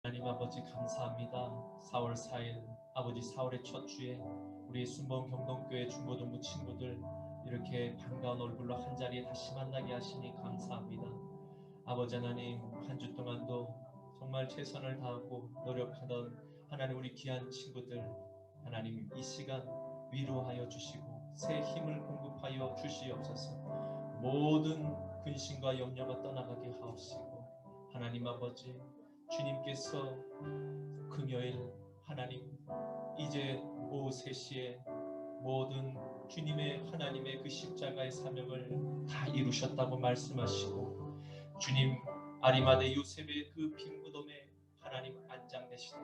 하나님 아버지 감사합니다. 4월 4일 아버지 4월의 첫 주에 우리 순봉 경동교회 중고등부 친구들 이렇게 반가운 얼굴로 한자리에 다시 만나게 하시니 감사합니다. 아버지 하나님, 한 주 동안도 정말 최선을 다하고 노력하던 하나님 우리 귀한 친구들, 하나님 이 시간 위로하여 주시고 새 힘을 공급하여 주시옵소서. 모든 근심과 염려가 떠나가게 하옵시고, 하나님 아버지, 주님께서 금요일 하나님 이제 오후 3시에 모든 주님의 하나님의 그 십자가의 사명을 다 이루셨다고 말씀하시고, 주님 아리마대 요셉의 그 빈 무덤에 하나님 안장되시다.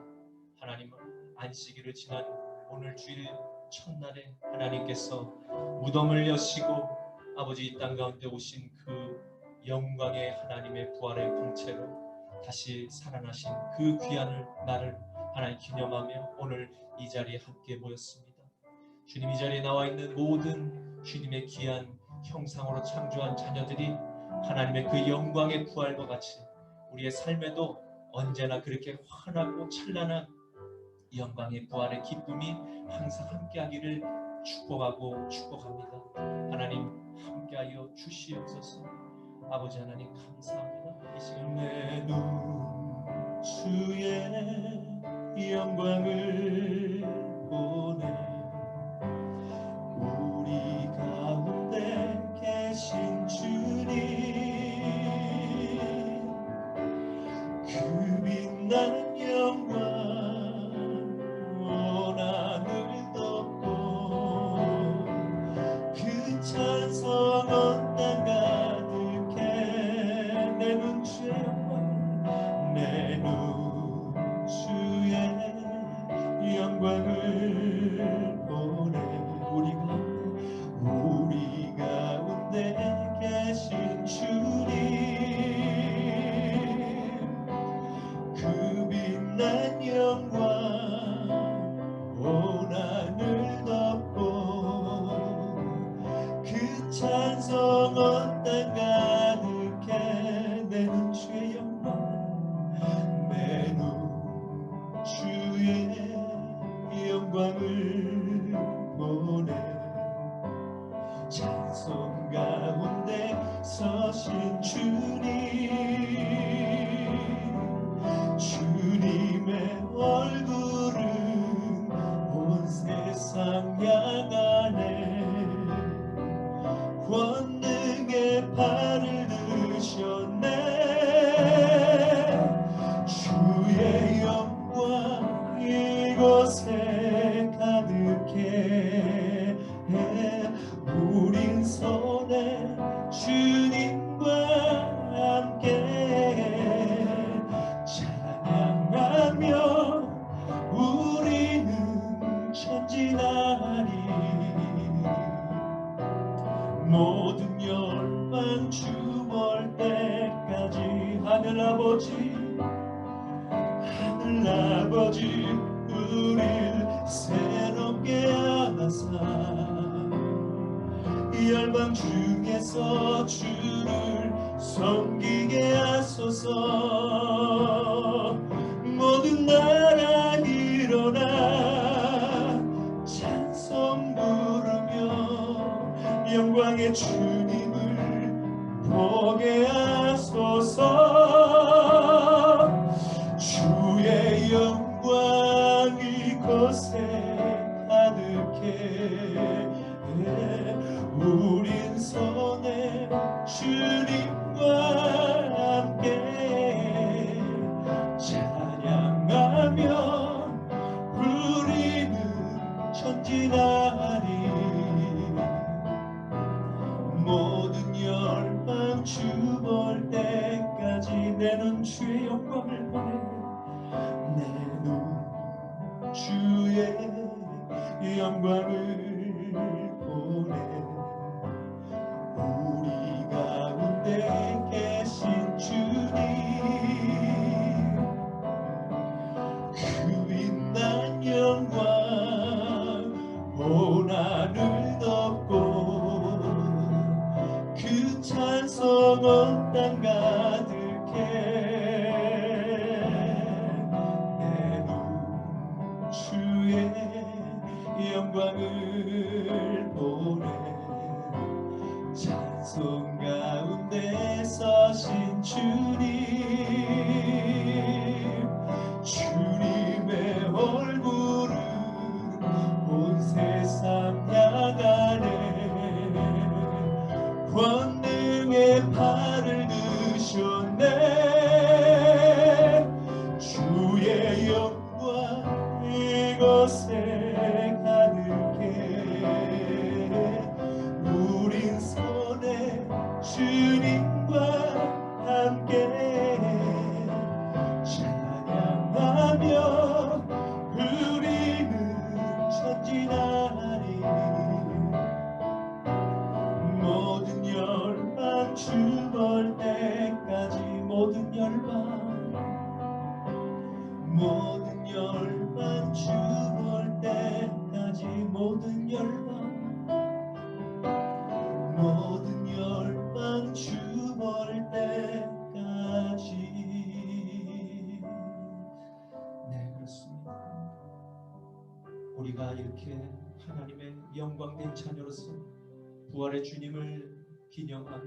하나님 안식일을 지난 오늘 주일 첫날에 하나님께서 무덤을 여시고 아버지 이 땅 가운데 오신 그 영광의 하나님의 부활의 광채로 다시 살아나신 그 귀한 날을 하나님 기념하며 오늘 이 자리에 함께 모였습니다. 주님, 이 자리에 나와 있는 모든 주님의 귀한 형상으로 창조한 자녀들이 하나님의 그 영광의 부활과 같이 우리의 삶에도 언제나 그렇게 환하고 찬란한 영광의 부활의 기쁨이 항상 함께하기를 축복합니다. 하나님 함께하여 주시옵소서. 아버지 하나님 감사합니다. 이 시간 내 눈 주의 영광을 보내 우리 가운데 계신 주님, 그 빛난 영광 온 하늘 덮고 그 찬송 온 땅 가득해 내 눈 주의 영광, 내 눈 주의 영광을 보내 우리 가운데 계신 주님, 그 빛난 영광 온 하늘 덮고 그 찬송 온 땅 가득해 내 눈 주의 영광, 내 눈 주의 영광을 보내 찬송 가운데 서신 주님, 주님의 얼굴은 온 세상 향하네 권능의 팔을 드셨네 주의 영광 이곳에 가득해 우린 손에 주님과 함께 찬양하며 우리는 전진하리 모든 열방 주볼 때까지 하늘아버지 우릴 새롭게 하사 열방 중에서 주를 섬기게 하소서. 모든 나라 일어나 찬송 부르며 영광의 주님을 보게 하소서. 주의 영광 이곳에 가득해 우린 손에 주님과 함께 찬양하며 우리는 전진하리 모든 열방 주볼 때까지 내 눈 주의 영광을 보내 내 눈 주의 영광을 보내 우리 가운데 계신 주님 그 빛난 영광 온 하늘 덮고 그 찬송 온 땅 가득해 영광을 보내 찬송 가운데 서신 주님의 얼굴은 온 세상 향하네 권능의 팔을 드셨네 주의 영광 이곳에 가득해 우린 손에 주님과 함께 찬양하며 우리는 전진하리 모든 열방 주볼 때까지 모든 열방 주볼 때까지 모든 열방 주볼 때까지. 네, 그렇습니다. 우리가 이렇게 하나님의 영광된 자녀로서 부활의 주님을 기념하며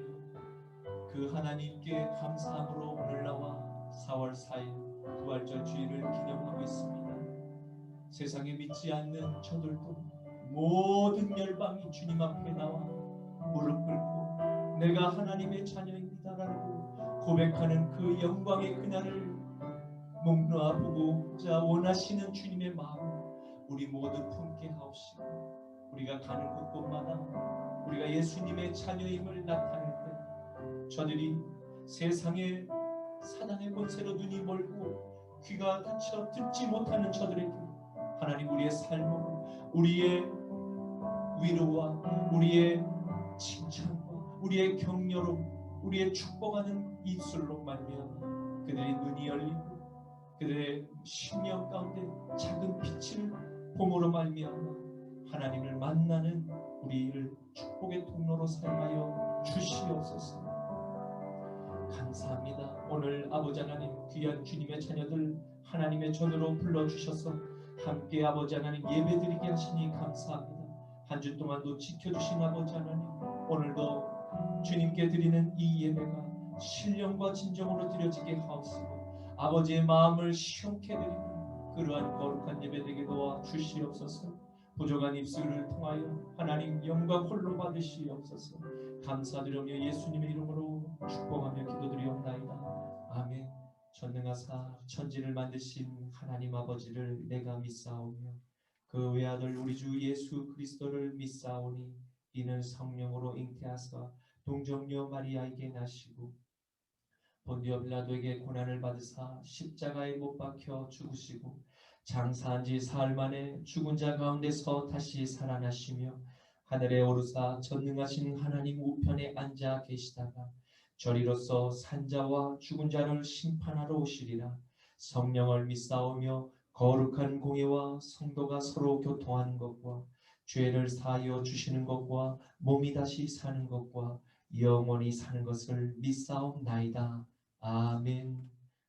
그 하나님께 감사함으로 오늘 나와 4월 4일 부활절 주일을 기념하고 있습니다. 세상에 믿지 않는 저들도 모든 열방이 주님 앞에 나와 무릎 꿇고 내가 하나님의 자녀입니다라고 고백하는 그 영광의 그날을 목놓아 보고자 원하시는 주님의 마음 우리 모두 품게 하옵시고 우리가 가는 곳곳마다 우리가 예수님의 자녀임을 나타낼 때 저들이 세상의 사단의 권세로 눈이 멀고 귀가 닫혀 듣지 못하는 저들에게 하나님 우리의 삶으로 우리의 위로와 우리의 칭찬과 우리의 격려로 우리의 축복하는 입술로 말미암아 그들의 눈이 열리고 그들의 심령 가운데 작은 빛을 봄으로 말미암아 하나님을 만나는 우리를 축복의 통로로 사용하여 주시옵소서. 감사합니다. 오늘 아버지 하나님 귀한 주님의 자녀들 하나님의 전으로 불러주셔서 함께 아버지 하나님 예배드리게 하시니 감사합니다. 한 주 동안도 지켜주신 아버지 하나님 오늘도 주님께 드리는 이 예배가 신령과 진정으로 드려지게 하옵시고 아버지의 마음을 시원케 드리는 그러한 거룩한 예배 되게 도와 주시옵소서. 부족한 입술을 통하여 하나님 영광 홀로 받으시옵소서. 감사드리며 예수님의 이름으로 축복하며 기도드리옵나이다. 아멘. 전능하사 천지를 만드신 하나님 아버지를 내가 믿사오며 그 외아들 우리 주 예수 그리스도를 믿사오니 이는 성령으로 잉태하사 동정녀 마리아에게 나시고 본디오 빌라도에게 고난을 받으사 십자가에 못 박혀 죽으시고 장사한 지 사흘 만에 죽은 자 가운데서 다시 살아나시며 하늘에 오르사 전능하신 하나님 우편에 앉아 계시다가 저리로서 산자와 죽은 자를 심판하러 오시리라. 성령을 믿사오며 거룩한 공예와 성도가 서로 교통하는 것과 죄를 사하여 주시는 것과 몸이 다시 사는 것과 영원히 사는 것을 믿사옵나이다. 아멘.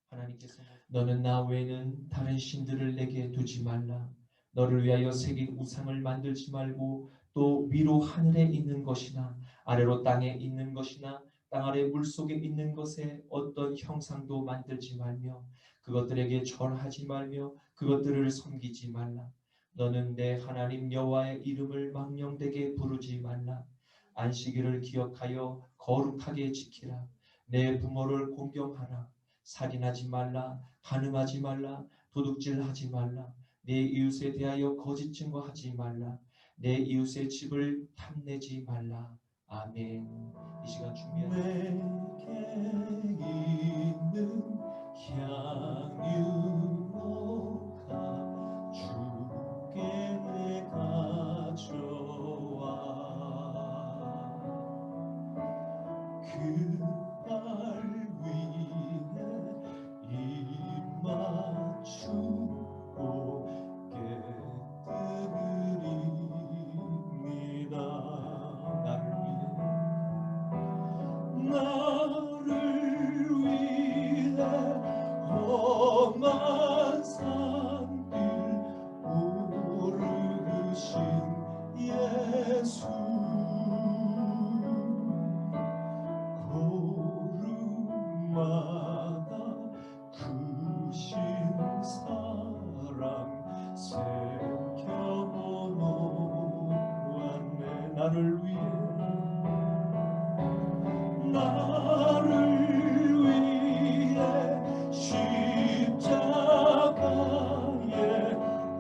하나님께서 너는 나 외에는 다른 신들을 내게 두지 말라. 너를 위하여 새긴 우상을 만들지 말고 또 위로 하늘에 있는 것이나 아래로 땅에 있는 것이나 땅 아래 물속에 있는 것에 어떤 형상도 만들지 말며 그것들에게 절하지 말며 그것들을 섬기지 말라. 너는 내 하나님 여호와의 이름을 망령되게 부르지 말라. 안식일을 기억하여 거룩하게 지키라. 내 부모를 공경하라. 살인하지 말라. 간음하지 말라. 도둑질하지 말라. 내 이웃에 대하여 거짓 증거하지 말라. 내 이웃의 집을 탐내지 말라. 아멘. 이 시간 준비한 내게 있는 향유로가 주께 가져와 그날 위해 입 맞추고 깨뜨립니다. 나를 위해 험한 산길 오르시고 나를 위해 나를 위해 십자가에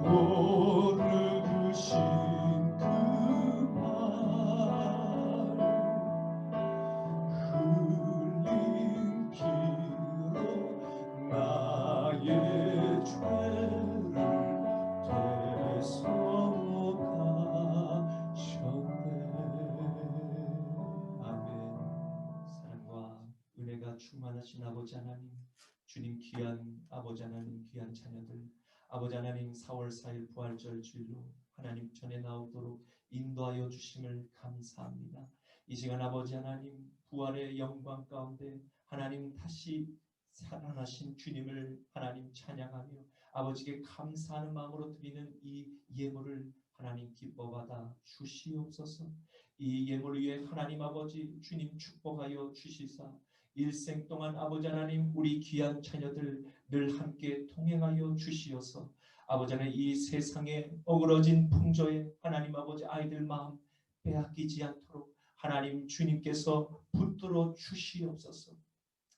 오르신 그 발 흘린 피로 나의 죄를 대속하셨네. 아멘. 사랑과 은혜가 충만하신 아버지 하나님, 주님 귀한 아버지 하나님, 귀한 자녀들, 아버지 하나님 4월 4일 부활절 주일로 하나님 전에 나오도록 인도하여 주심을 감사합니다. 이 시간 아버지 하나님 부활의 영광 가운데 하나님 다시 살아나신 주님을 하나님 찬양하며 아버지께 감사하는 마음으로 드리는 이 예물을 하나님 기뻐받아 주시옵소서. 이 예물 위에 하나님 아버지 주님 축복하여 주시사 일생 동안 아버지 하나님 우리 귀한 자녀들 늘 함께 통행하여 주시어서 아버지 하나님 이 세상에 어그러진 풍조에 하나님 아버지 아이들 마음 빼앗기지 않도록 하나님 주님께서 붙들어 주시옵소서.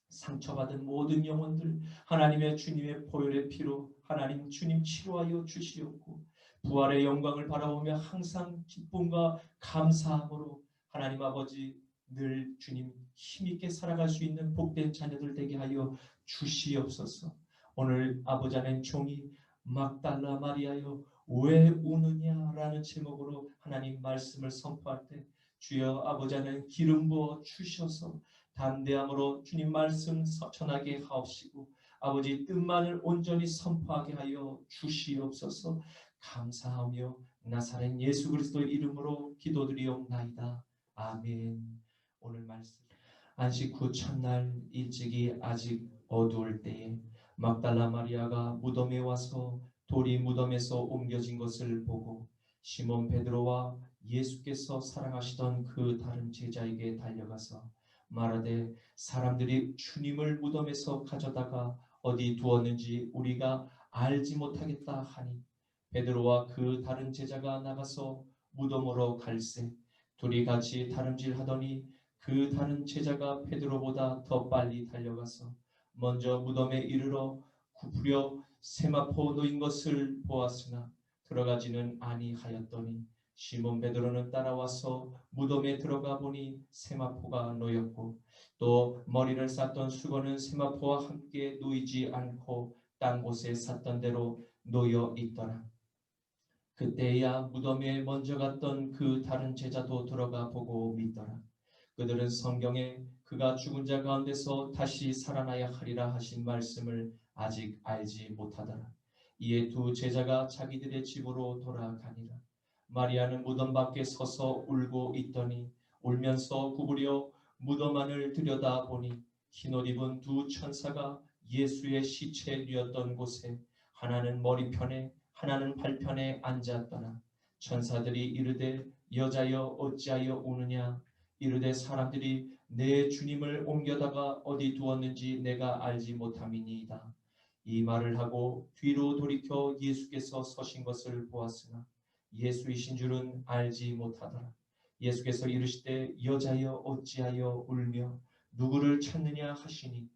상처받은 모든 영혼들 하나님의 주님의 보혈의 피로 하나님 주님 치료하여 주시옵고 부활의 영광을 바라보며 항상 기쁨과 감사함으로 하나님 아버지 늘 주님 힘있게 살아갈 수 있는 복된 자녀들 되게 하여 주시옵소서. 오늘 아버지 하나님 종이 막달라 마리아여 왜 우느냐라는 제목으로 하나님 말씀을 선포할 때 주여 아버지 하나님 기름 부어 주셔서 담대함으로 주님 말씀 전하게 하옵시고 아버지 뜻만을 온전히 선포하게 하여 주시옵소서. 감사하며 나사렛 예수 그리스도 이름으로 기도드리옵나이다. 아멘. 오늘 말씀 안식 후 첫날 일찍이 아직 어두울 때에 막달라 마리아가 무덤에 와서 돌이 무덤에서 옮겨진 것을 보고 시몬 베드로와 예수께서 사랑하시던 그 다른 제자에게 달려가서 말하되 사람들이 주님을 무덤에서 가져다가 어디 두었는지 우리가 알지 못하겠다 하니 베드로와 그 다른 제자가 나가서 무덤으로 갈새 둘이 같이 다름질하더니 그 다른 제자가 베드로보다 더 빨리 달려가서 먼저 무덤에 이르러 굽으려 세마포 놓인 것을 보았으나 들어가지는 아니하였더니 시몬 베드로는 따라와서 무덤에 들어가 보니 세마포가 놓였고 또 머리를 쌌던 수건은 세마포와 함께 놓이지 않고 딴 곳에 쌌던 대로 놓여 있더라. 그때야 무덤에 먼저 갔던 그 다른 제자도 들어가 보고 믿더라. 그들은 성경에 그가 죽은 자 가운데서 다시 살아나야 하리라 하신 말씀을 아직 알지 못하더라. 이에 두 제자가 자기들의 집으로 돌아가니라. 마리아는 무덤 밖에 서서 울고 있더니 울면서 구부려 무덤 안을 들여다보니 흰옷 입은 두 천사가 예수의 시체 뉘었던 곳에 하나는 머리편에 하나는 발편에 앉았더라. 천사들이 이르되 여자여 어찌하여 우느냐. 이르되 사람들이 내 주님을 옮겨다가 어디 두었는지 내가 알지 못함이니이다. 이 말을 하고 뒤로 돌이켜 예수께서 서신 것을 보았으나 예수이신 줄은 알지 못하더라. 예수께서 이르시되 여자여 어찌하여 울며 누구를 찾느냐 하시니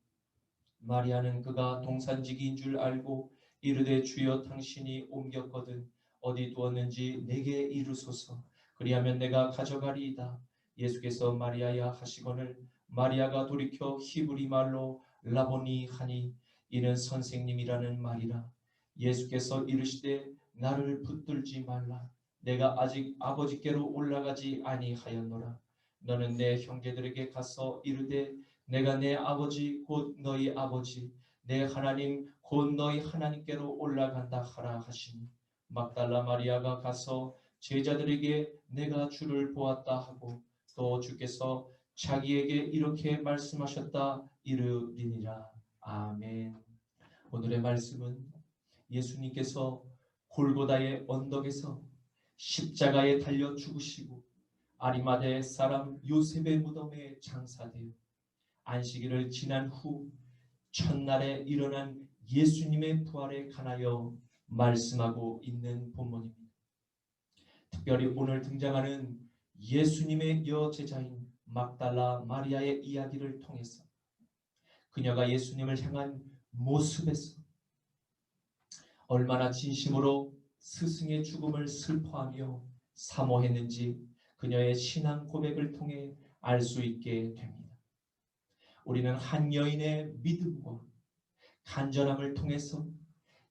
마리아는 그가 동산지기인 줄 알고 이르되 주여 당신이 옮겼거든 어디 두었는지 내게 이르소서. 그리하면 내가 가져가리이다. 예수께서 마리아야 하시거늘 마리아가 돌이켜 히브리 말로 라보니 하니 이는 선생님이라는 말이라. 예수께서 이르시되 나를 붙들지 말라. 내가 아직 아버지께로 올라가지 아니하였노라. 너는 내 형제들에게 가서 이르되 내가 내 아버지 곧 너희 아버지 내 하나님 곧 너희 하나님께로 올라간다 하라 하시니 막달라 마리아가 가서 제자들에게 내가 주를 보았다 하고 또 주께서 자기에게 이렇게 말씀하셨다 이르리니라. 아멘. 오늘의 말씀은 예수님께서 골고다의 언덕에서 십자가에 달려 죽으시고 아리마대 사람 요셉의 무덤에 장사되어 안식일을 지난 후 첫날에 일어난 예수님의 부활에 관하여 말씀하고 있는 본문입니다. 특별히 오늘 등장하는 예수님의 여제자인 막달라 마리아의 이야기를 통해서 그녀가 예수님을 향한 모습에서 얼마나 진심으로 스승의 죽음을 슬퍼하며 사모했는지 그녀의 신앙 고백을 통해 알 수 있게 됩니다. 우리는 한 여인의 믿음과 간절함을 통해서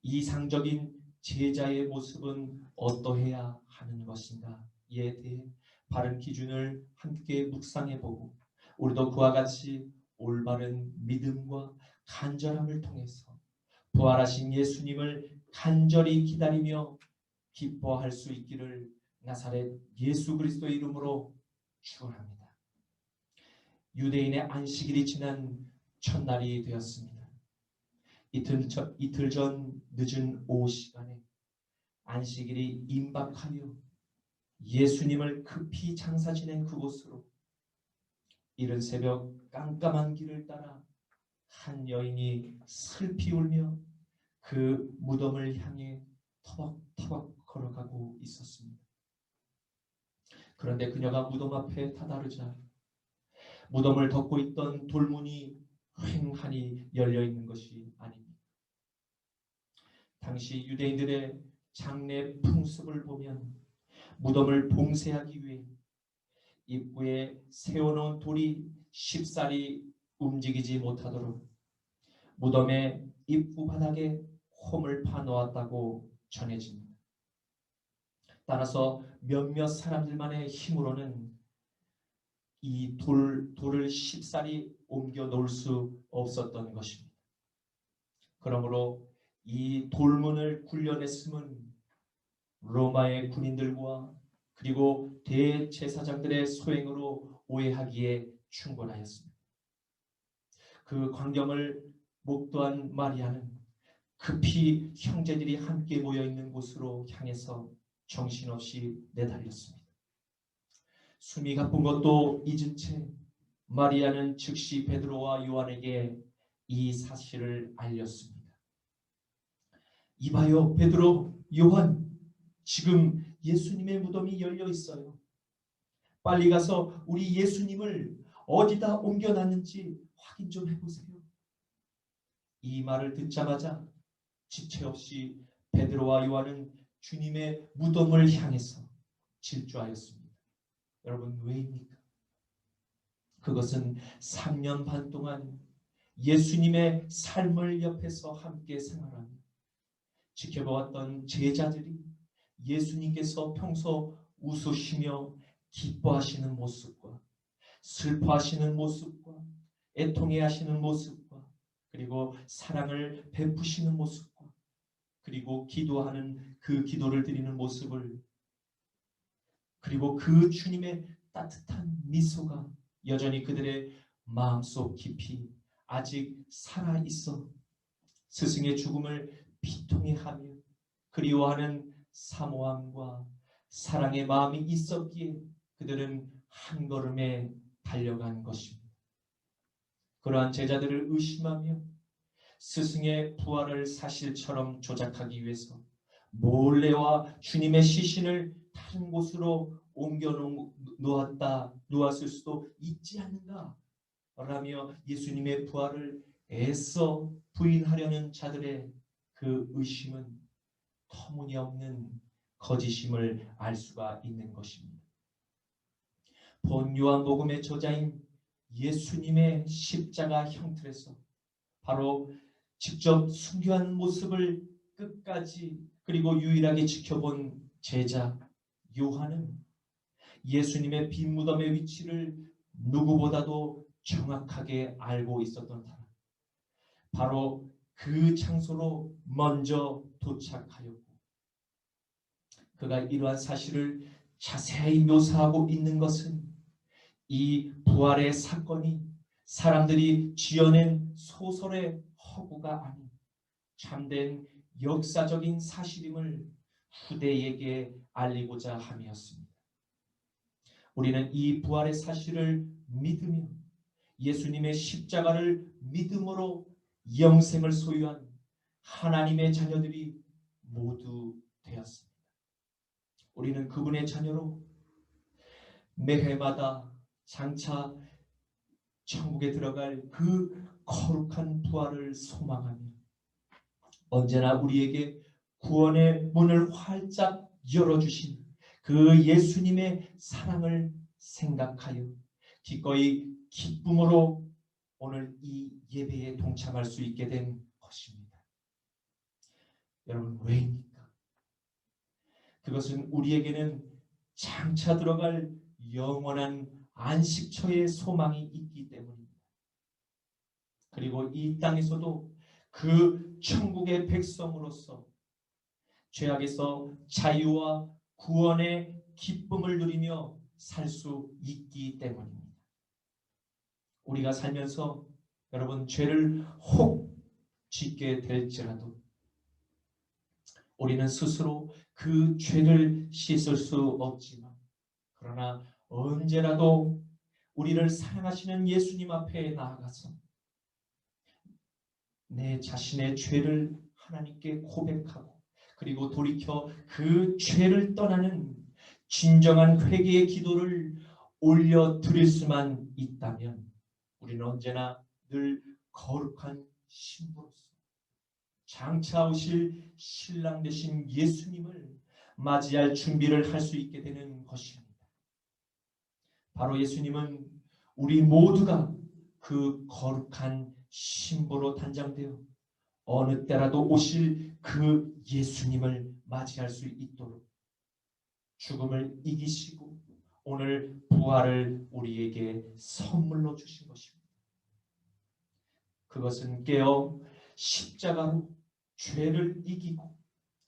이상적인 제자의 모습은 어떠해야 하는 것인가 이에 대해 바른 기준을 함께 묵상해보고 우리도 그와 같이 올바른 믿음과 간절함을 통해서 부활하신 예수님을 간절히 기다리며 기뻐할 수 있기를 나사렛 예수 그리스도의 이름으로 축원합니다. 유대인의 안식일이 지난 첫날이 되었습니다. 이틀 전 늦은 오후 시간에 안식일이 임박하여 예수님을 급히 장사 지낸 그곳으로 이른 새벽 깜깜한 길을 따라 한 여인이 슬피 울며 그 무덤을 향해 터벅터벅 걸어가고 있었습니다. 그런데 그녀가 무덤 앞에 다다르자 무덤을 덮고 있던 돌문이 휑하니 열려있는 것이 아닙니다. 당시 유대인들의 장례 풍습을 보면 무덤을 봉쇄하기 위해 입구에 세워놓은 돌이 쉽사리 움직이지 못하도록 무덤의 입구 바닥에 홈을 파놓았다고 전해집니다. 따라서 몇몇 사람들만의 힘으로는 이 돌을 쉽사리 옮겨 놓을 수 없었던 것입니다. 그러므로 이 돌문을 굴려냈음은 로마의 군인들과 그리고 대제사장들의 소행으로 오해하기에 충분하였습니다. 그 광경을 목도한 마리아는 급히 형제들이 함께 모여있는 곳으로 향해서 정신없이 내달렸습니다. 숨이 가쁜 것도 잊은 채 마리아는 즉시 베드로와 요한에게 이 사실을 알렸습니다. 이봐요, 베드로, 요한, 지금 예수님의 무덤이 열려 있어요. 빨리 가서 우리 예수님을 어디다 옮겨놨는지 확인 좀 해보세요. 이 말을 듣자마자 지체 없이 베드로와 요한은 주님의 무덤을 향해서 질주하였습니다. 여러분, 왜입니까? 그것은 3년 반 동안 예수님의 삶을 옆에서 함께 생활하며 지켜보았던 제자들이 예수님께서 평소 웃으시며 기뻐하시는 모습과 슬퍼하시는 모습과 애통해하시는 모습과 그리고 사랑을 베푸시는 모습과 그리고 기도하는 그 기도를 드리는 모습을 그리고 그 주님의 따뜻한 미소가 여전히 그들의 마음속 깊이 아직 살아있어 스승의 죽음을 비통해하며 그리워하는 사모함과 사랑의 마음이 있었기에 그들은 한 걸음에 달려간 것입니다. 그러한 제자들을 의심하며 스승의 부활을 사실처럼 조작하기 위해서 몰래와 주님의 시신을 다른 곳으로 옮겨 놓았을 수도 있지 않는가 라며 예수님의 부활을 애써 부인하려는 자들의 그 의심은 터무니없는 거짓임을 알 수가 있는 것입니다. 본 요한복음의 저자인 예수님의 십자가 형틀에서 바로 직접 순교한 모습을 끝까지 그리고 유일하게 지켜본 제자 요한은 예수님의 빈 무덤의 위치를 누구보다도 정확하게 알고 있었던 사람, 바로 그 장소로 먼저 도착하였고 그가 이러한 사실을 자세히 묘사하고 있는 것은 이 부활의 사건이 사람들이 지어낸 소설의 허구가 아닌 참된 역사적인 사실임을 후대에게 알리고자 함이었습니다. 우리는 이 부활의 사실을 믿으며 예수님의 십자가를 믿음으로 영생을 소유한 하나님의 자녀들이 모두 되었습니다. 우리는 그분의 자녀로 매해마다 장차 천국에 들어갈 그 거룩한 부활을 소망하며 언제나 우리에게 구원의 문을 활짝 열어주신 그 예수님의 사랑을 생각하여 기꺼이 기쁨으로 오늘 이 예배에 동참할 수 있게 된 것입니다. 여러분, 왜입니까? 그것은 우리에게는 장차 들어갈 영원한 안식처의 소망이 있기 때문입니다. 그리고 이 땅에서도 그 천국의 백성으로서 죄악에서 자유와 구원의 기쁨을 누리며 살 수 있기 때문입니다. 우리가 살면서 여러분, 죄를 혹 짓게 될지라도 우리는 스스로 그 죄를 씻을 수 없지만, 그러나 언제라도 우리를 사랑하시는 예수님 앞에 나아가서 내 자신의 죄를 하나님께 고백하고 그리고 돌이켜 그 죄를 떠나는 진정한 회개의 기도를 올려드릴 수만 있다면 우리는 언제나 늘 거룩한 신부로서 장차 오실 신랑 되신 예수님을 맞이할 준비를 할 수 있게 되는 것입니다. 바로 예수님은 우리 모두가 그 거룩한 신부로 단장되어 어느 때라도 오실 그 예수님을 맞이할 수 있도록 죽음을 이기시고 오늘 부활을 우리에게 선물로 주신 것입니다. 그것은 깨어 십자가로 죄를 이기고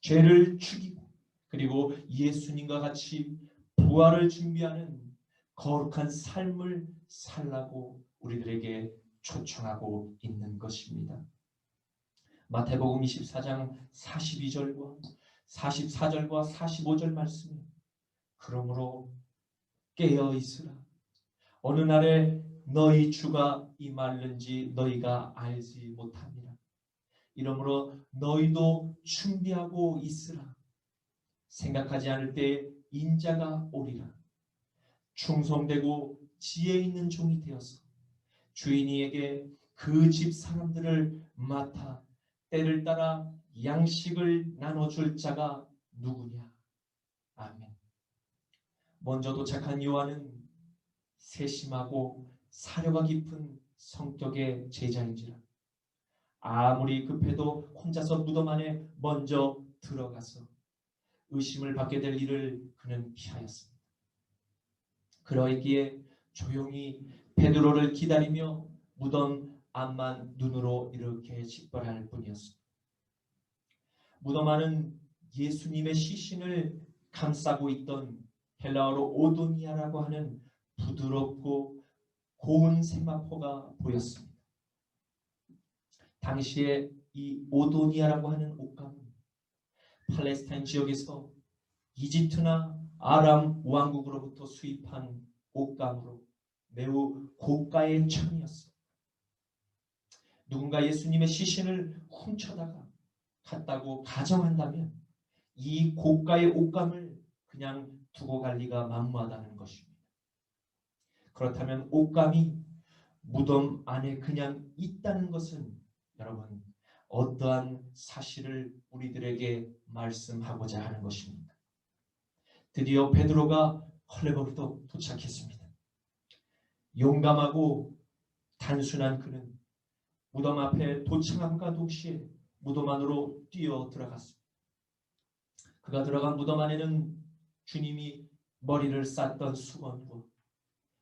죄를 죽이고 그리고 예수님과 같이 부활을 준비하는 거룩한 삶을 살라고 우리들에게 초청하고 있는 것입니다. 마태복음 24장 42절과 44절과 45절 말씀이 그러므로 깨어 있으라. 어느 날에 너희 주가 임할는지 너희가 알지 못합니다. 이러므로 너희도 준비하고 있으라. 생각하지 않을 때 인자가 오리라. 충성되고 지혜 있는 종이 되어서 주인이에게 그 집 사람들을 맡아 때를 따라 양식을 나눠줄 자가 누구냐. 아멘. 먼저 도착한 요한은 세심하고 사려가 깊은 성격의 제자인지라 아무리 급해도 혼자서 무덤 안에 먼저 들어가서 의심을 받게 될 일을 그는 피하였습니다. 그러했기에 조용히 베드로를 기다리며 무덤 앞만 눈으로 이렇게 직벌할 뿐이었습니다. 무덤 안은 예수님의 시신을 감싸고 있던 헬라어로 오도니아라고 하는 부드럽고 고운 세마포가 보였습니다. 당시에 이 오도니아라고 하는 옷감은 팔레스타인 지역에서 이집트나 아람 왕국으로부터 수입한 옷감으로 매우 고가의 천이었습니다. 누군가 예수님의 시신을 훔쳐다가 갔다고 가정한다면 이 고가의 옷감을 그냥 두고 갈 리가 만무하다는 것입니다. 그렇다면 옷감이 무덤 안에 그냥 있다는 것은 여러분 어떠한 사실을 우리들에게 말씀하고자 하는 것입니까? 드디어 베드로가 헐레벌떡 도착했습니다. 용감하고 단순한 그는 무덤 앞에 도착함과 동시에 무덤 안으로 뛰어 들어갔습니다. 그가 들어간 무덤 안에는 주님이 머리를 쌌던 수건과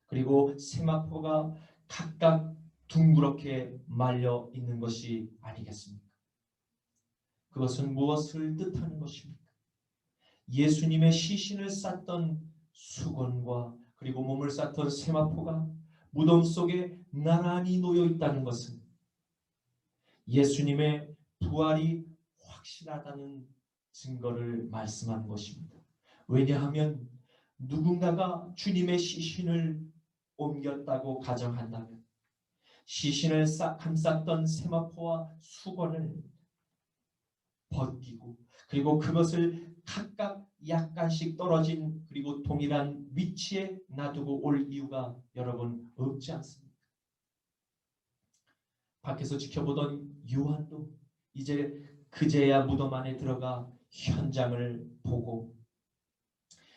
그리고 세마포가 각각 둥그렇게 말려 있는 것이 아니겠습니까? 그것은 무엇을 뜻하는 것입니까? 예수님의 시신을 쌌던 수건과 그리고 몸을 쌌던 세마포가 무덤 속에 나란히 놓여 있다는 것은 예수님의 부활이 확실하다는 증거를 말씀하는 것입니다. 왜냐하면 누군가가 주님의 시신을 옮겼다고 가정한다면 시신을 감쌌던 세마포와 수건을 벗기고 그리고 그것을 각각 약간씩 떨어진 그리고 동일한 위치에 놔두고 올 이유가 여러분 없지 않습니까? 밖에서 지켜보던 요한도 이제 그제야 무덤 안에 들어가 현장을 보고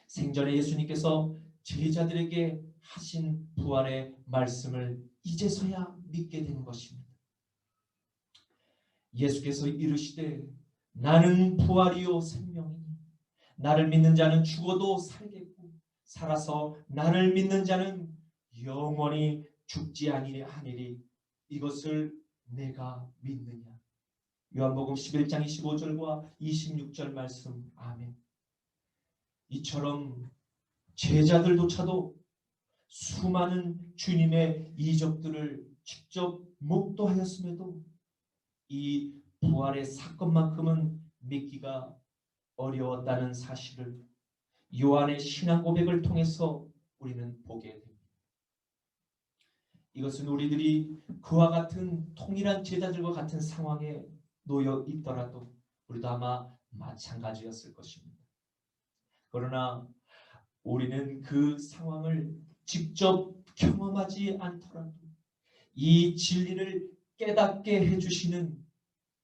생전에 예수님께서 제자들에게 하신 부활의 말씀을 이제서야 믿게 된 것입니다. 예수께서 이르시되 나는 부활이요 생명이니 나를 믿는 자는 죽어도 살겠고 살아서 나를 믿는 자는 영원히 죽지 아니하리니 이것을 내가 믿느냐. 요한복음 11장 25절과 26절 말씀. 아멘. 이처럼 제자들조차도 수많은 주님의 이적들을 직접 목도하였음에도 이 부활의 사건만큼은 믿기가 어려웠다는 사실을 요한의 신앙 고백을 통해서 우리는 보게 됩니다. 이것은 우리들이 그와 같은 통일한 제자들과 같은 상황에 놓여 있더라도 우리도 아마 마찬가지였을 것입니다. 그러나 우리는 그 상황을 직접 경험하지 않더라도 이 진리를 깨닫게 해주시는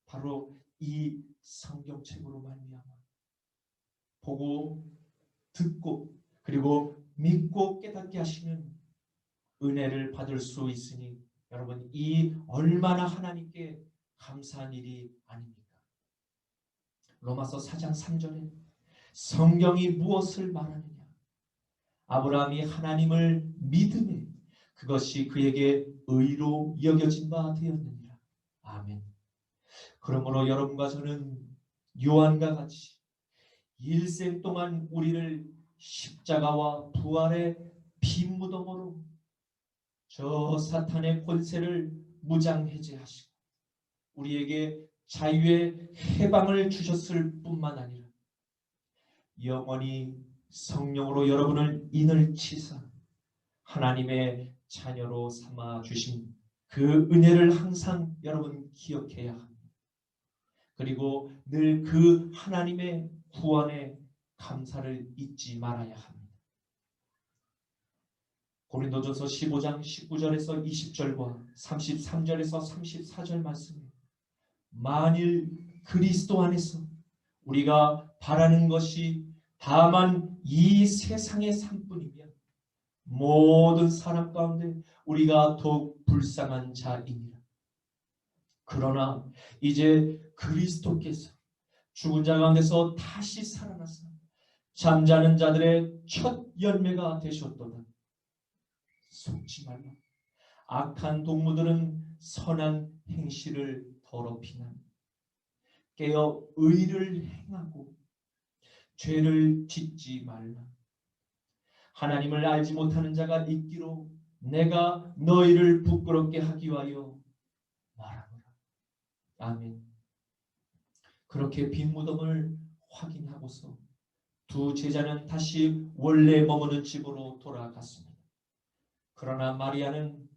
바로 이 성경책으로 말미암아 보고 듣고 그리고 믿고 깨닫게 하시는 은혜를 받을 수 있으니 여러분 이 얼마나 하나님께 감사한 일이 아닙니까? 로마서 4장 3절에 성경이 무엇을 말하느냐? 아브라함이 하나님을 믿음에 그것이 그에게 의로 여겨진 바 되었느니라. 아멘. 그러므로 여러분과 저는 요한과 같이 일생 동안 우리를 십자가와 부활의 빈 무덤으로 저 사탄의 권세를 무장해제하시고 우리에게 자유의 해방을 주셨을 뿐만 아니라 영원히 성령으로 여러분을 인을 치사 하나님의 자녀로 삼아 주신 그 은혜를 항상 여러분 기억해야 합니다. 그리고 늘 그 하나님의 구원에 감사를 잊지 말아야 합니다. 고린도전서 15장 19절에서 20절과 33절에서 34절 말씀에 만일 그리스도 안에서 우리가 바라는 것이 다만 이 세상의 삶뿐이면 모든 사람 가운데 우리가 더욱 불쌍한 자이니라. 그러나 이제 그리스도께서 죽은 자 가운데서 다시 살아나서 잠자는 자들의 첫 열매가 되셨도다. 속지 말라. 악한 동무들은 선한 행실을 더럽히나 깨어 의를 행하고 죄를 짓지 말라. 하나님을 알지 못하는 자가 있기로 내가 너희를 부끄럽게 하기 위하여 말하노라. 아멘. 그렇게 빈 무덤을 확인하고서 두 제자는 다시 원래 머무는 집으로 돌아갔습니다. 그러나 마리아는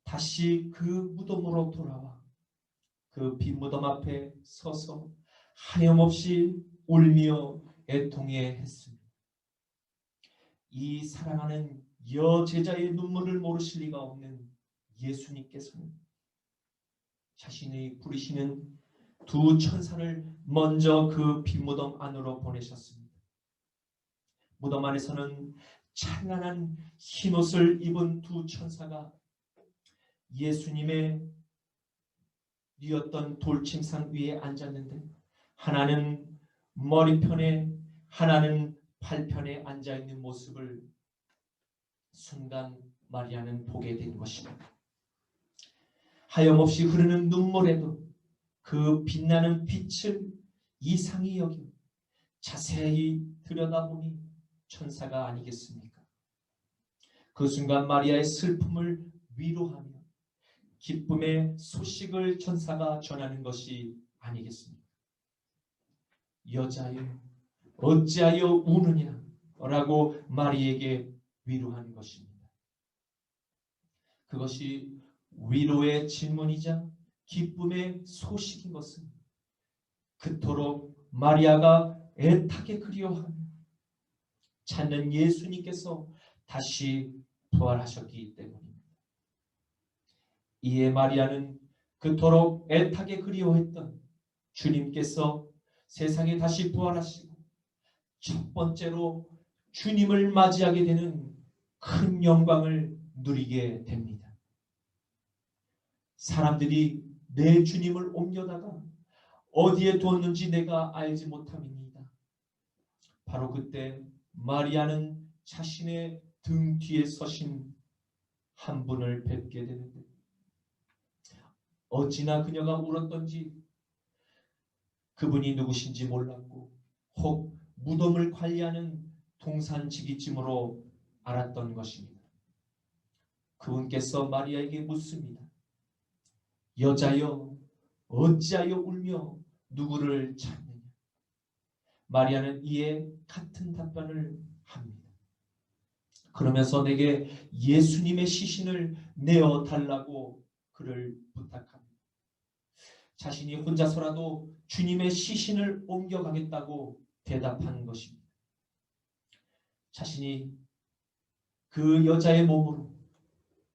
다시 그 무덤으로 돌아와 그 빈 무덤 앞에 서서 하염없이 울며 애통해 했습니다. 이 사랑하는 여제자의 눈물을 모르실 리가 없는 예수님께서는 자신이 부르시는 두 천사를 먼저 그 빈 무덤 안으로 보내셨습니다. 무덤 안에서는 찬란한 흰옷을 입은 두 천사가 예수님의 뉘었던 돌침상 위에 앉았는데 하나는 머리편에 하나는 팔편에 앉아있는 모습을 순간 마리아는 보게 된 것입니다. 하염없이 흐르는 눈물에도 그 빛나는 빛을 이상히 여겨 자세히 들여다보니 천사가 아니겠습니까? 그 순간 마리아의 슬픔을 위로하며 기쁨의 소식을 천사가 전하는 것이 아니겠습니까? 여자여 어찌하여 우느냐 라고 마리에게 위로하는 것입니다. 그것이 위로의 질문이자 기쁨의 소식인 것은 그토록 마리아가 애타게 그리워하며 찾는 예수님께서 다시 부활하셨기 때문입니다. 이에 마리아는 그토록 애타게 그리워했던 주님께서 세상에 다시 부활하시고 첫 번째로 주님을 맞이하게 되는 큰 영광을 누리게 됩니다. 사람들이 내 주님을 옮겨다가 어디에 두었는지 내가 알지 못함이니이다. 바로 그때 마리아는 자신의 등 뒤에 서신 한 분을 뵙게 되는데 어찌나 그녀가 울었던지 그분이 누구신지 몰랐고 혹 무덤을 관리하는 동산지기쯤으로 알았던 것입니다. 그분께서 마리아에게 묻습니다. 여자여 어찌하여 울며 누구를 찾느냐. 마리아는 이에 같은 답변을 합니다. 그러면서 내게 예수님의 시신을 내어달라고 그를 부탁합니다. 자신이 혼자서라도 주님의 시신을 옮겨가겠다고 대답한 것입니다. 자신이 그 여자의 몸으로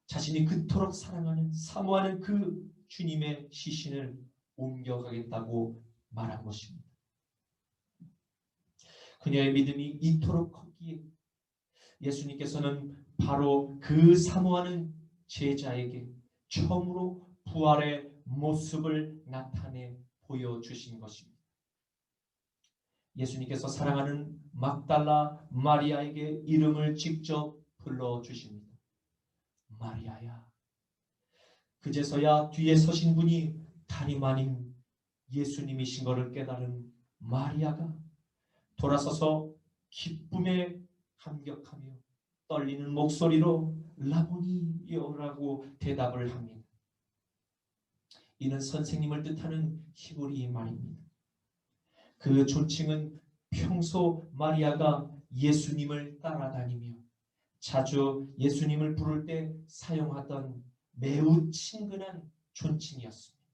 자신이 그토록 사랑하는 사모하는 그 주님의 시신을 옮겨가겠다고 말한 것입니다. 그녀의 믿음이 이토록 컸기에 예수님께서는 바로 그 사모하는 제자에게 처음으로 부활의 모습을 나타내 보여주신 것입니다. 예수님께서 사랑하는 막달라 마리아에게 이름을 직접 불러주십니다. 마리아야. 그제서야 뒤에 서신 분이 다름 아닌 예수님이신 것을 깨달은 마리아가 돌아서서 기쁨에 감격하며 떨리는 목소리로 라보니여라고 대답을 합니다. 이는 선생님을 뜻하는 히브리 말입니다. 그 존칭은 평소 마리아가 예수님을 따라다니며 자주 예수님을 부를 때 사용하던 매우 친근한 존칭이었습니다.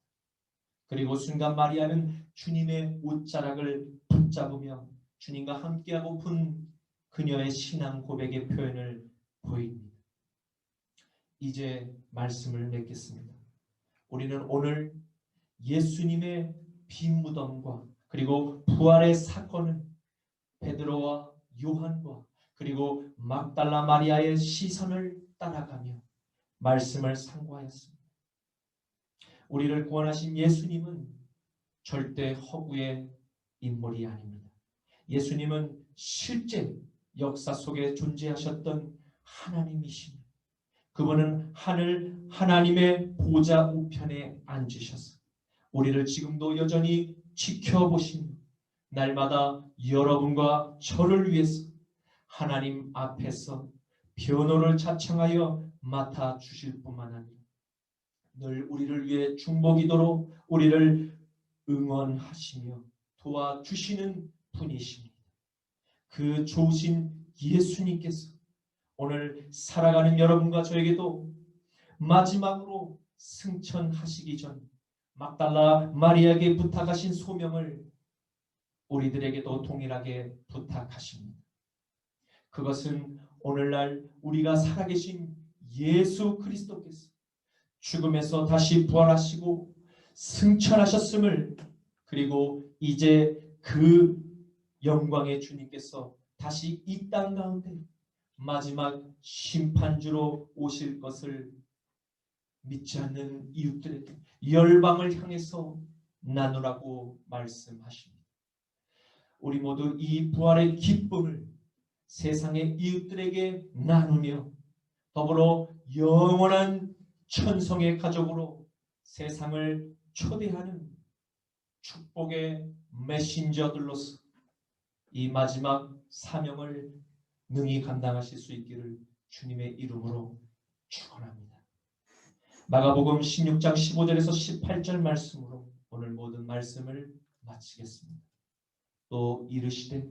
그리고 순간 마리아는 주님의 옷자락을 붙잡으며 주님과 함께하고픈 그녀의 신앙 고백의 표현을 보입니다. 이제 말씀을 맺겠습니다. 우리는 오늘 예수님의 빈 무덤과 그리고 부활의 사건을 베드로와 요한과 그리고 막달라 마리아의 시선을 따라가며 말씀을 상고하였습니다. 우리를 구원하신 예수님은 절대 허구의 인물이 아닙니다. 예수님은 실제 역사 속에 존재하셨던 하나님이십니다. 그분은 하늘 하나님의 보좌 우편에 앉으셔서 우리를 지금도 여전히 지켜보시며 날마다 여러분과 저를 위해서 하나님 앞에서 변호를 자청하여 맡아주실 뿐만 아니라 늘 우리를 위해 중보기도로 우리를 응원하시며 도와주시는 분이십니다. 그 좋으신 예수님께서 오늘 살아가는 여러분과 저에게도 마지막으로 승천하시기 전 막달라 마리아에게 부탁하신 소명을 우리들에게도 동일하게 부탁하십니다. 그것은 오늘날 우리가 살아계신 예수 그리스도께서 죽음에서 다시 부활하시고 승천하셨음을 그리고 이제 그 영광의 주님께서 다시 이 땅 가운데 마지막 심판주로 오실 것을 믿지 않는 이웃들에게 열방을 향해서 나누라고 말씀하십니다. 우리 모두 이 부활의 기쁨을 세상의 이웃들에게 나누며 더불어 영원한 천성의 가족으로 세상을 초대하는 축복의 메신저들로서 이 마지막 사명을 능히 감당하실 수 있기를 주님의 이름으로 축원합니다. 마가복음 16장 15절에서 18절 말씀으로 오늘 모든 말씀을 마치겠습니다. 또 이르시되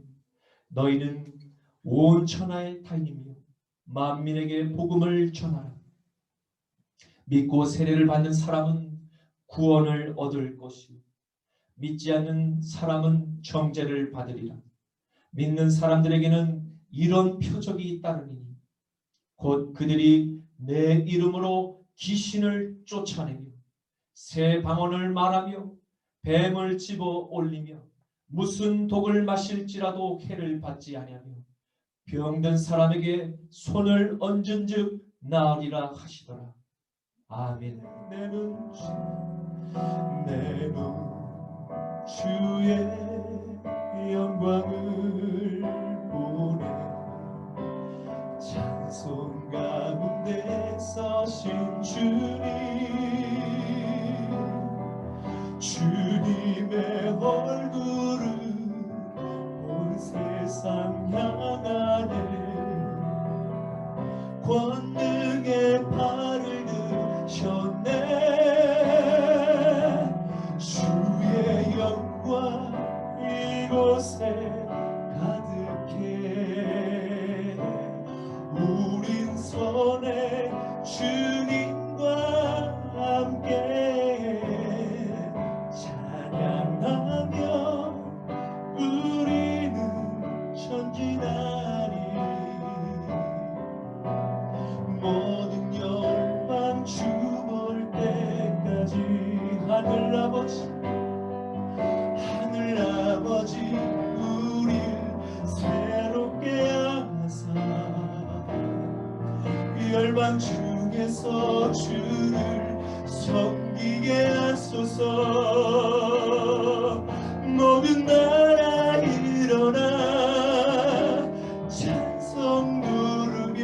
너희는 온 천하의 타인이며 만민에게 복음을 전하라. 믿고 세례를 받는 사람은 구원을 얻을 것이요 믿지 않는 사람은 정죄를 받으리라. 믿는 사람들에게는 이런 표적이 따르니 곧 그들이 내 이름으로 귀신을 쫓아내며 새 방언을 말하며 뱀을 집어 올리며 무슨 독을 마실지라도 해를 받지 아니하며 병든 사람에게 손을 얹은즉 나으리라 하시더라. 아멘. 내 눈 주의 영광을 보네. 찬송 가운데 서신 주님의 얼굴은 온 세상 향하네. 권능의 팔을 드셨네. 주의 영광 이곳에 가득해. 우린 손에 주님과 함께 찬양하며 우리는 전진하리. 모든 열방 주 볼 때까지 하늘아버지 우릴 새롭게 하사 열방 중에서 주를 섬기게 하소서. 모든 나라 일어나 찬송 부르며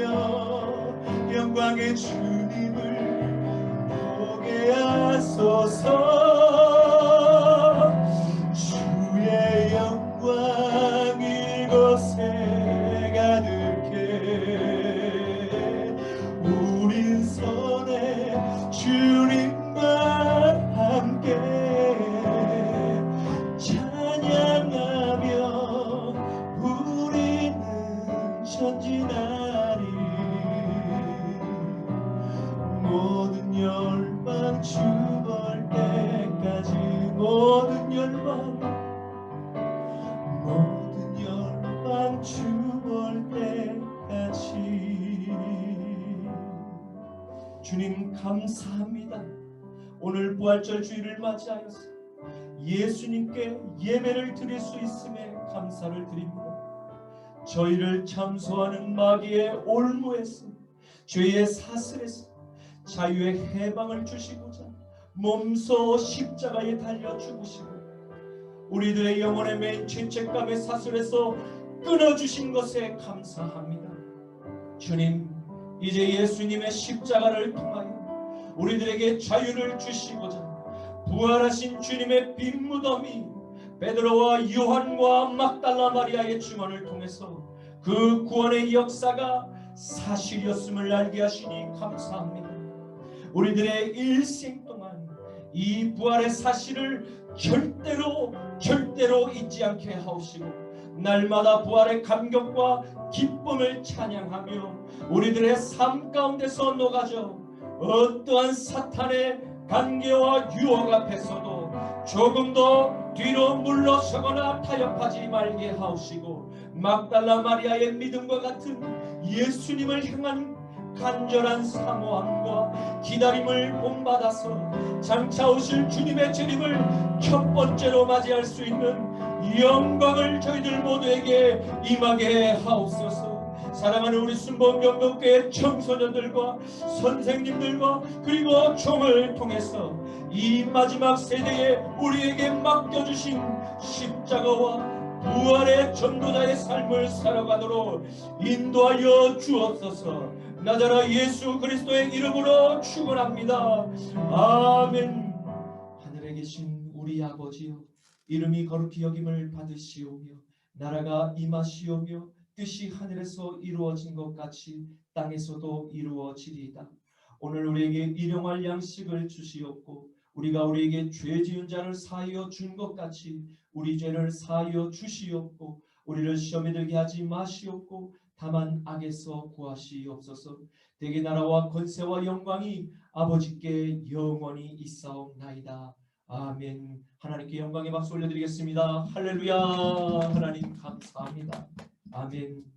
영광의 주님을 보게 하소서. 주의 영광 이곳에 가득해. 우린 손에 주님과 함께 찬양하며 우리는 전진하리. 모든 열방 주 볼 때까지 모든 열방 주 볼 때까지. 주님 감사합니다. 오늘 부활절 주일을 맞이하여서 예수님께 예배를 드릴 수 있음에 감사를 드립니다. 저희를 참소하는 마귀의 올무에서 죄의 사슬에서 자유의 해방을 주시고자 몸소 십자가에 달려 죽으시고 우리들의 영혼에 맨 죄책감의 사슬에서 끊어주신 것에 감사합니다. 주님, 이제 예수님의 십자가를 통하여 우리들에게 자유를 주시고자 부활하신 주님의 빈 무덤이 베드로와 요한과 막달라 마리아의 증언을 통해서 그 구원의 역사가 사실이었음을 알게 하시니 감사합니다. 우리들의 일생 동안 이 부활의 사실을 절대로 잊지 않게 하옵시고 날마다 부활의 감격과 기쁨을 찬양하며 우리들의 삶 가운데서 녹아져 어떠한 사탄의 관계와 유혹 앞에서도 조금 더 뒤로 물러서거나 타협하지 말게 하옵시고 막달라 마리아의 믿음과 같은 예수님을 향한 간절한 사모함과 기다림을 본받아서 장차 오실 주님의 재림을 첫 번째로 맞이할 수 있는 영광을 저희들 모두에게 임하게 하옵소서. 사랑하는 우리 순복음경동교회 청소년들과 선생님들과 그리고 종을 통해서 이 마지막 세대에 우리에게 맡겨주신 십자가와 부활의 전도자의 삶을 살아가도록 인도하여 주옵소서. 나자라 예수 그리스도의 이름으로 축원합니다. 아멘. 하늘에 계신 우리 아버지여, 이름이 거룩히 여김을 받으시오며 나라가 임하시오며 뜻이 하늘에서 이루어진 것 같이 땅에서도 이루어지리이다. 오늘 우리에게 일용할 양식을 주시옵고 우리가 우리에게 죄 지은 자를 사하여 준 것 같이 우리 죄를 사하여 주시옵고 우리를 시험에 들게 하지 마시옵고 다만 악에서 구하시옵소서. 대개 나라와 권세와 영광이 아버지께 영원히 있사옵나이다. 아멘. 하나님께 영광의 박수 올려드리겠습니다. 할렐루야. 하나님 감사합니다. 아멘.